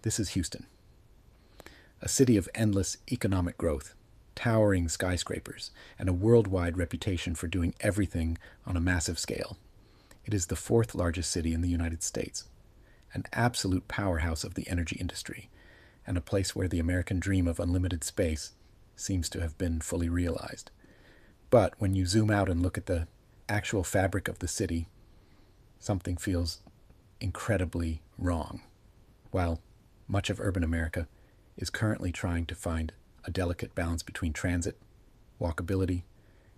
This is Houston, a city of endless economic growth, towering skyscrapers, and a worldwide reputation for doing everything on a massive scale. It is the fourth largest city in the United States, an absolute powerhouse of the energy industry, and a place where the American dream of unlimited space seems to have been fully realized. But when you zoom out and look at the actual fabric of the city, something feels incredibly wrong. While much of urban America is currently trying to find a delicate balance between transit, walkability,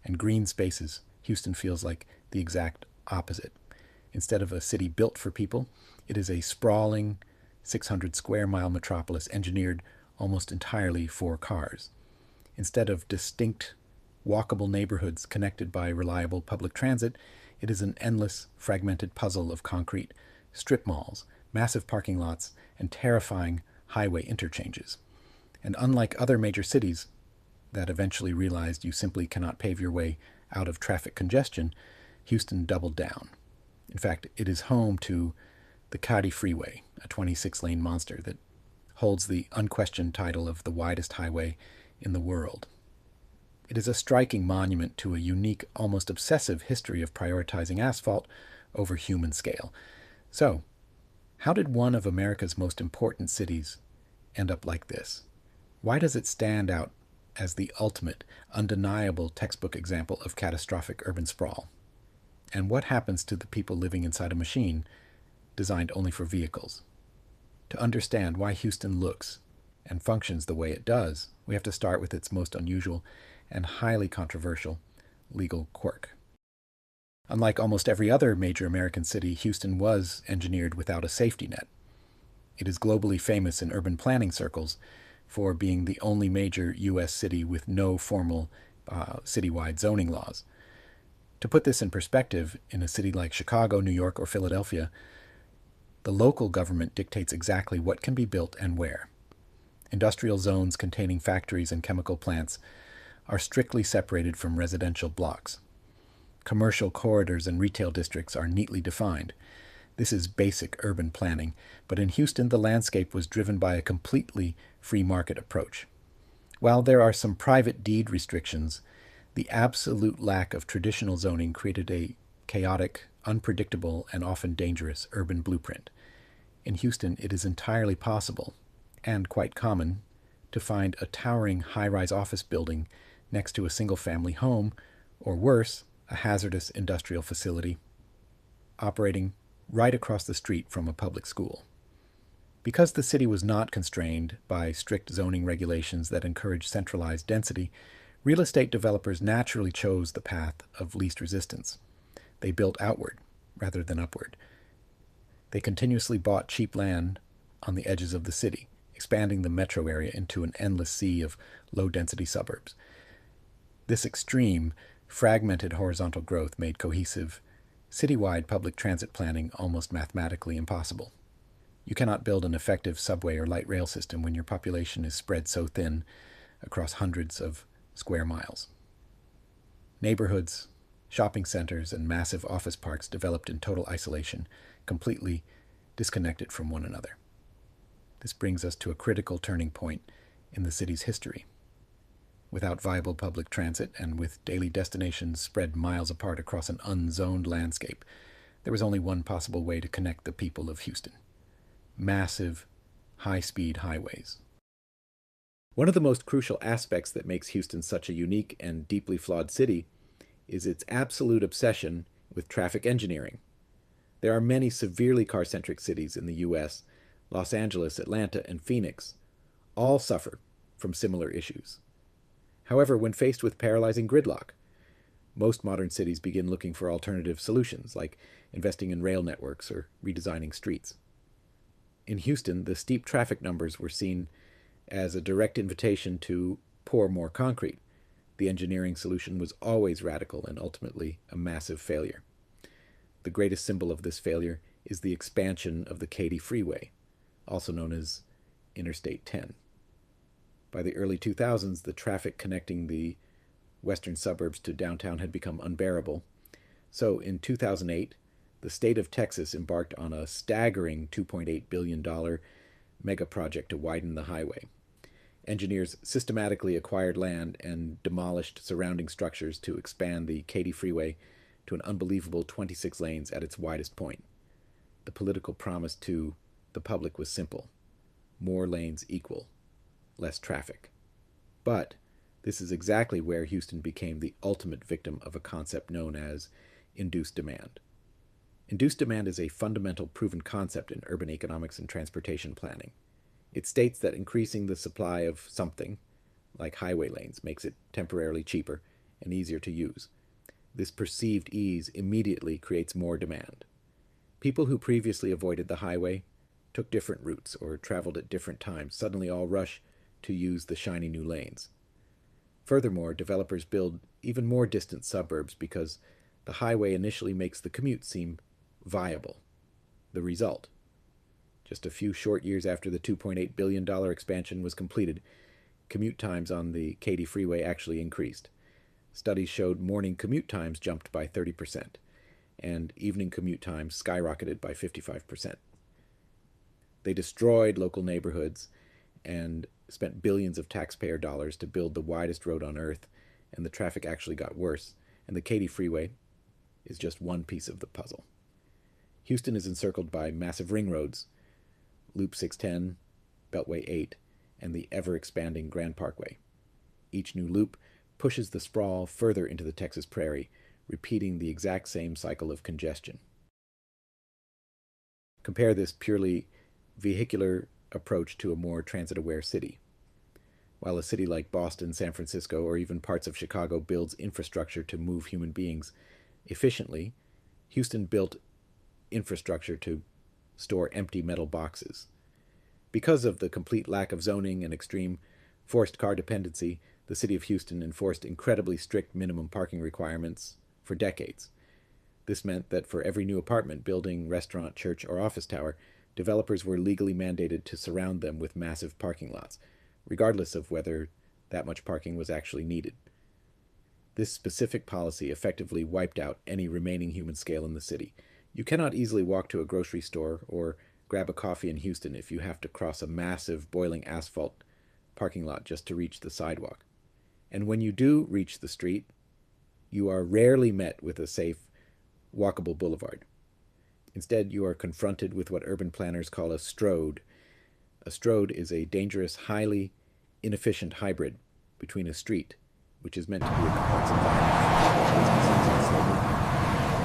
and green spaces, Houston feels like the exact opposite. Instead of a city built for people, it is a sprawling 600 square mile metropolis engineered almost entirely for cars. Instead of distinct, walkable neighborhoods connected by reliable public transit, it is an endless, fragmented puzzle of concrete strip malls, massive parking lots, and terrifying highway interchanges. And unlike other major cities that eventually realized you simply cannot pave your way out of traffic congestion, Houston doubled down. In fact, it is home to the Katy Freeway, a 26-lane monster that holds the unquestioned title of the widest highway in the world. It is a striking monument to a unique, almost obsessive history of prioritizing asphalt over human scale. So, how did one of America's most important cities end up like this? Why does it stand out as the ultimate, undeniable textbook example of catastrophic urban sprawl? And what happens to the people living inside a machine designed only for vehicles? To understand why Houston looks and functions the way it does, we have to start with its most unusual and highly controversial legal quirk. Unlike almost every other major American city, Houston was engineered without a safety net. It is globally famous in urban planning circles for being the only major U.S. city with no formal citywide zoning laws. To put this in perspective, in a city like Chicago, New York, or Philadelphia, the local government dictates exactly what can be built and where. Industrial zones containing factories and chemical plants are strictly separated from residential blocks. Commercial corridors and retail districts are neatly defined. This is basic urban planning, but in Houston the landscape was driven by a completely free market approach. While there are some private deed restrictions, the absolute lack of traditional zoning created a chaotic, unpredictable, and often dangerous urban blueprint. In Houston, it is entirely possible, and quite common, to find a towering high-rise office building next to a single-family home, or worse, a hazardous industrial facility operating right across the street from a public school. Because the city was not constrained by strict zoning regulations that encourage centralized density, real estate developers naturally chose the path of least resistance. They built outward rather than upward. They continuously bought cheap land on the edges of the city, expanding the metro area into an endless sea of low-density suburbs. This extreme, fragmented horizontal growth made cohesive, citywide public transit planning almost mathematically impossible. You cannot build an effective subway or light rail system when your population is spread so thin across hundreds of square miles. Neighborhoods, shopping centers, and massive office parks developed in total isolation, completely disconnected from one another. This brings us to a critical turning point in the city's history. Without viable public transit and with daily destinations spread miles apart across an unzoned landscape, there was only one possible way to connect the people of Houston: massive, high-speed highways. One of the most crucial aspects that makes Houston such a unique and deeply flawed city is its absolute obsession with traffic engineering. There are many severely car-centric cities in the U.S. Los Angeles, Atlanta, and Phoenix all suffer from similar issues. However, when faced with paralyzing gridlock, most modern cities begin looking for alternative solutions, like investing in rail networks or redesigning streets. In Houston, the steep traffic numbers were seen as a direct invitation to pour more concrete. The engineering solution was always radical and ultimately a massive failure. The greatest symbol of this failure is the expansion of the Katy Freeway, also known as Interstate 10. By the early 2000s, the traffic connecting the western suburbs to downtown had become unbearable. So in 2008, the state of Texas embarked on a staggering $2.8 billion mega project to widen the highway. Engineers systematically acquired land and demolished surrounding structures to expand the Katy Freeway to an unbelievable 26 lanes at its widest point. The political promise to the public was simple: more lanes equal less traffic. But this is exactly where Houston became the ultimate victim of a concept known as induced demand. Induced demand is a fundamental proven concept in urban economics and transportation planning. It states that increasing the supply of something, like highway lanes, makes it temporarily cheaper and easier to use. This perceived ease immediately creates more demand. People who previously avoided the highway, took different routes, or traveled at different times suddenly all rush to use the shiny new lanes. Furthermore, developers build even more distant suburbs because the highway initially makes the commute seem viable. The result: just a few short years after the $2.8 billion expansion was completed, commute times on the Katy Freeway actually increased. Studies showed morning commute times jumped by 30%, and evening commute times skyrocketed by 55%. They destroyed local neighborhoods and spent billions of taxpayer dollars to build the widest road on Earth, and the traffic actually got worse, and the Katy Freeway is just one piece of the puzzle. Houston is encircled by massive ring roads, Loop 610, Beltway 8, and the ever-expanding Grand Parkway. Each new loop pushes the sprawl further into the Texas prairie, repeating the exact same cycle of congestion. Compare this purely vehicular approach to a more transit-aware city. While a city like Boston, San Francisco, or even parts of Chicago builds infrastructure to move human beings efficiently, Houston built infrastructure to store empty metal boxes. Because of the complete lack of zoning and extreme forced car dependency, the city of Houston enforced incredibly strict minimum parking requirements for decades. This meant that for every new apartment, building, restaurant, church, or office tower, developers were legally mandated to surround them with massive parking lots, regardless of whether that much parking was actually needed. This specific policy effectively wiped out any remaining human scale in the city. You cannot easily walk to a grocery store or grab a coffee in Houston if you have to cross a massive boiling asphalt parking lot just to reach the sidewalk. And when you do reach the street, you are rarely met with a safe, walkable boulevard. Instead, you are confronted with what urban planners call a stroad. A stroad is a dangerous, highly inefficient hybrid between a street, which is meant to be a complex environment,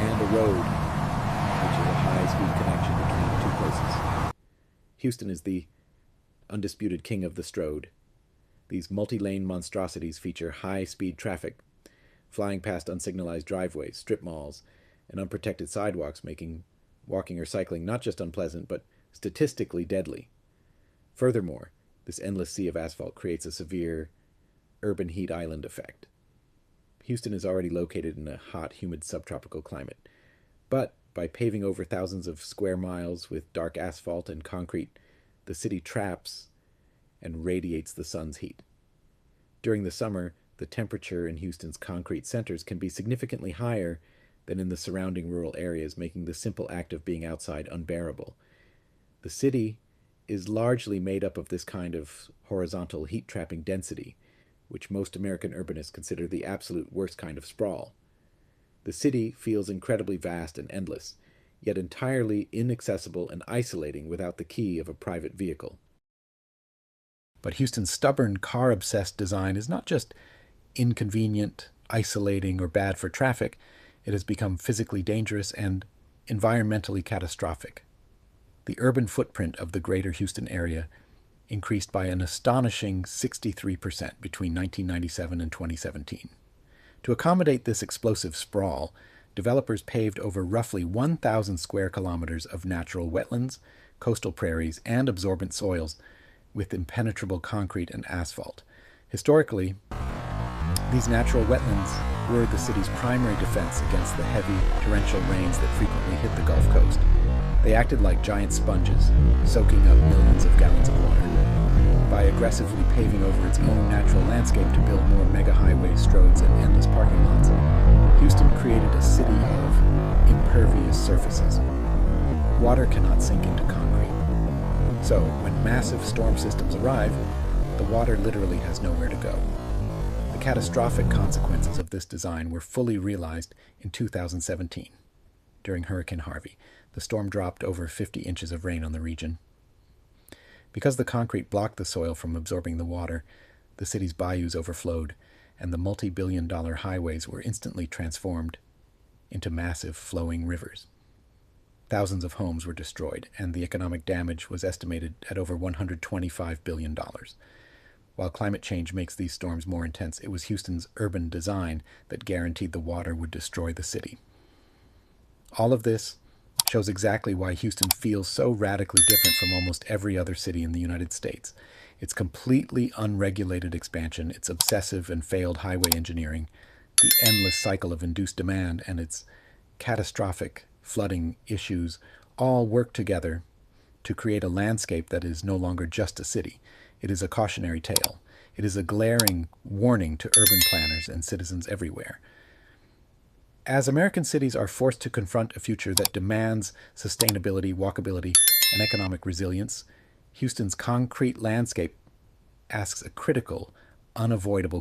and a road, which is a high-speed connection between two places. Houston is the undisputed king of the stroad. These multi-lane monstrosities feature high-speed traffic, flying past unsignalized driveways, strip malls, and unprotected sidewalks, making walking or cycling not just unpleasant, but statistically deadly. Furthermore, this endless sea of asphalt creates a severe urban heat island effect. Houston is already located in a hot, humid subtropical climate, but by paving over thousands of square miles with dark asphalt and concrete, the city traps and radiates the sun's heat. During the summer, the temperature in Houston's concrete centers can be significantly higher than in the surrounding rural areas, making the simple act of being outside unbearable. The city is largely made up of this kind of horizontal heat-trapping density, which most American urbanists consider the absolute worst kind of sprawl. The city feels incredibly vast and endless, yet entirely inaccessible and isolating without the key of a private vehicle. But Houston's stubborn, car-obsessed design is not just inconvenient, isolating, or bad for traffic. It has become physically dangerous and environmentally catastrophic. The urban footprint of the greater Houston area increased by an astonishing 63% between 1997 and 2017. To accommodate this explosive sprawl, developers paved over roughly 1,000 square kilometers of natural wetlands, coastal prairies, and absorbent soils with impenetrable concrete and asphalt. Historically, these natural wetlands were the city's primary defense against the heavy torrential rains that frequently hit the Gulf Coast. They acted like giant sponges, soaking up millions of gallons of water. By aggressively paving over its own natural landscape to build more mega-highways, stroads, and endless parking lots, Houston created a city of impervious surfaces. Water cannot sink into concrete. So, when massive storm systems arrive, the water literally has nowhere to go. The catastrophic consequences of this design were fully realized in 2017. During Hurricane Harvey, the storm dropped over 50 inches of rain on the region. Because the concrete blocked the soil from absorbing the water, the city's bayous overflowed, and the multi-billion-dollar highways were instantly transformed into massive flowing rivers. Thousands of homes were destroyed, and the economic damage was estimated at over $125 billion. While climate change makes these storms more intense, it was Houston's urban design that guaranteed the water would destroy the city. All of this shows exactly why Houston feels so radically different from almost every other city in the United States. Its completely unregulated expansion, its obsessive and failed highway engineering, the endless cycle of induced demand, and its catastrophic flooding issues all work together to create a landscape that is no longer just a city. It is a cautionary tale. It is a glaring warning to urban planners and citizens everywhere. As American cities are forced to confront a future that demands sustainability, walkability, and economic resilience, Houston's concrete landscape asks a critical, unavoidable